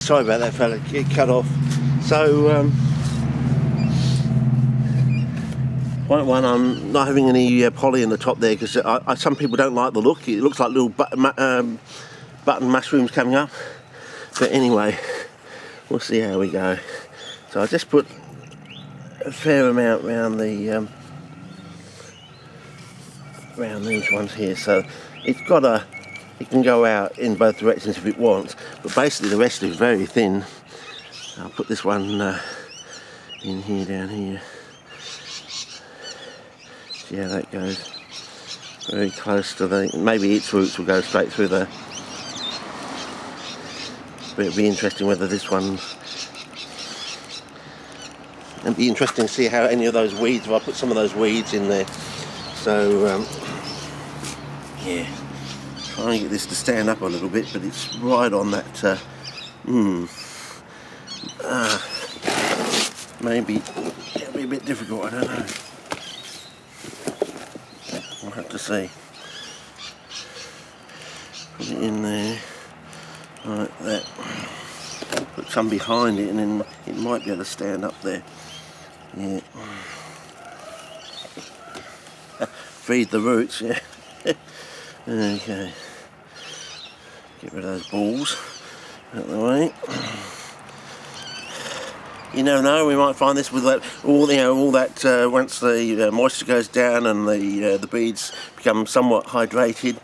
sorry about that, fella. Get cut off. So, point one, I'm not having any poly in the top there because some people don't like the look. It looks like little button mushrooms coming up. But anyway, we'll see how we go. So I just put a fair amount around the around these ones here. So it's got it can go out in both directions if it wants. But basically the rest is very thin. I'll put this one in here, down here. See how that goes. Very close to maybe its roots will go straight through there. But it'll be interesting whether this one... It'll be interesting to see how any of those weeds, if I put some of those weeds in there. So, yeah. Trying to get this to stand up a little bit, but it's right on that... maybe it'll be a bit difficult, I don't know. We'll have to see. Put it in there, like that. Put some behind it and then it might be able to stand up there. Yeah. Feed the roots, yeah. Okay. Get rid of those balls out of the way. You never know, we might find this with that, all that once the moisture goes down and the beads become somewhat hydrated,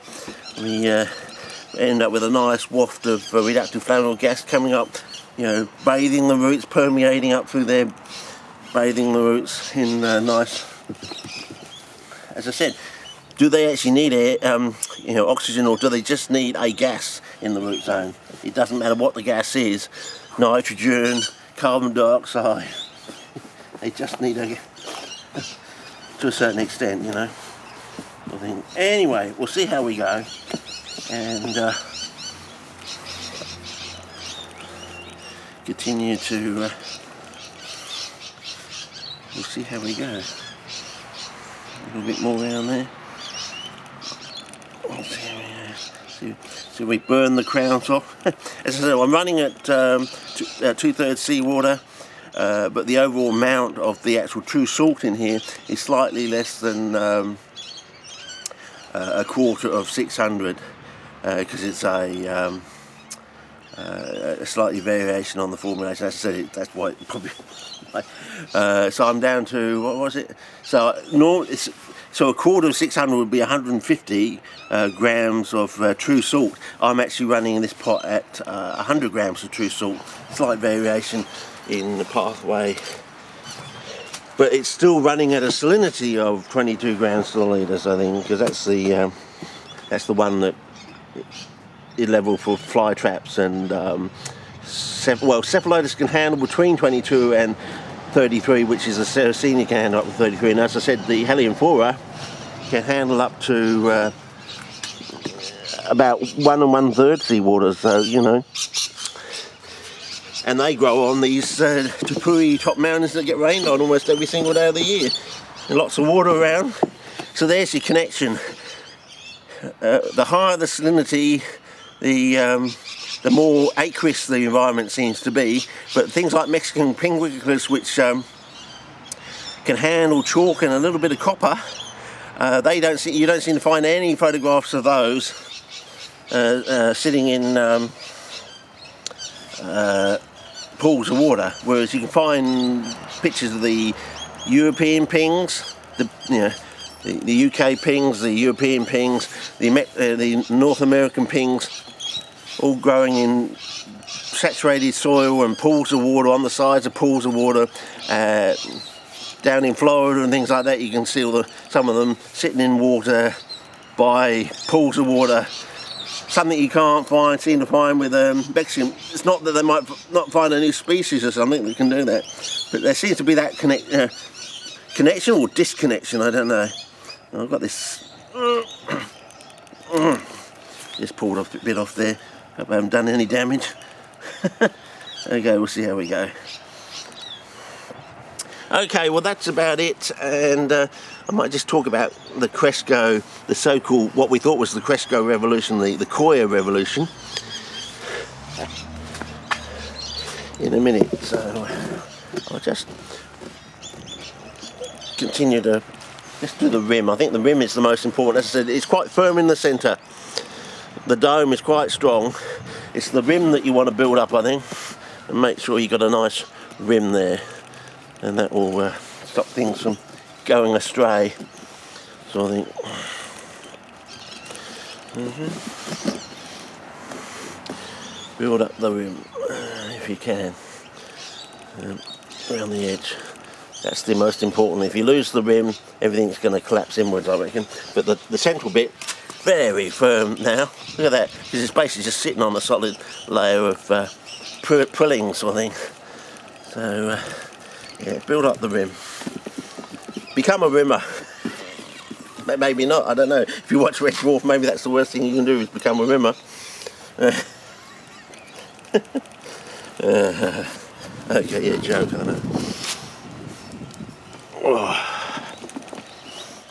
we end up with a nice waft of reductive flammable gas coming up, bathing the roots, permeating up through there, bathing the roots in nice. As I said, do they actually need air, oxygen, or do they just need a gas in the root zone? It doesn't matter what the gas is, nitrogen, carbon dioxide, they just need to a certain extent, I think. Anyway, we'll see how we go, and continue to, we'll see how we go. A little bit more around there. We'll see how we go. So we burn the crowns off. As I said, I'm running at 2/3 seawater, but the overall amount of the actual true salt in here is slightly less than a quarter of 600, because it's a slightly variation on the formulation. As I said, that's why it probably. So I'm down to, what was it? So a quarter of 600 would be 150 grams of true salt. I'm actually running this pot at 100 grams of true salt. Slight variation in the pathway, but it's still running at a salinity of 22 grams to the litres, I think, because that's the one that is level for fly traps, and cephalotus can handle between 22 and 33, which is a Sarracenia can handle up to 33, and as I said, the Helianthora can handle up to about 1 1/3 seawater, so and they grow on these Tupui top mountains that get rained on almost every single day of the year, and lots of water around. So there's your connection. The higher the salinity, the more aqueous the environment seems to be, but things like Mexican penguicus, which can handle chalk and a little bit of copper, you don't seem to find any photographs of those sitting in pools of water, whereas you can find pictures of the European pings, the UK pings, the European pings, the North American pings, all growing in saturated soil and pools of water, on the sides of pools of water. Down in Florida and things like that, you can see some of them sitting in water by pools of water. Something you can't seem to find with Mexican. It's not that they might not find a new species or something that can do that, but there seems to be that connection or disconnection, I don't know. I've got this just pulled a bit off there. Hope I haven't done any damage. Okay, we'll see how we go. Okay, well that's about it, and I might just talk about the Cresco, the so-called, what we thought was the Cresco revolution, the Koya revolution. in a minute. So I'll just continue to just do the rim. I think the rim is the most important. As I said, it's quite firm in the centre. The dome is quite strong. It's the rim that you want to build up, I think, and make sure you've got a nice rim there, and that will stop things from going astray. So I think build up the rim if you can around the edge. That's the most important. If you lose the rim, everything's going to collapse inwards, I reckon. But the central bit, very firm now. Look at that, because it's basically just sitting on a solid layer of prilling sort of thing. So yeah, build up the rim. Become a rimmer. Maybe not, I don't know. If you watch Red Dwarf, maybe that's the worst thing you can do is become a rimmer. Okay, yeah, joke, I know. Oh.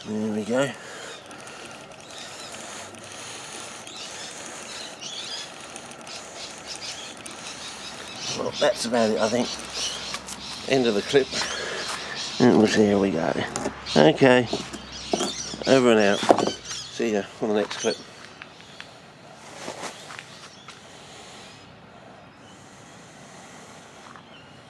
There we go. Well, that's about it, I think. End of the clip. And we'll see how we go. Okay. Over and out. See ya on the next clip.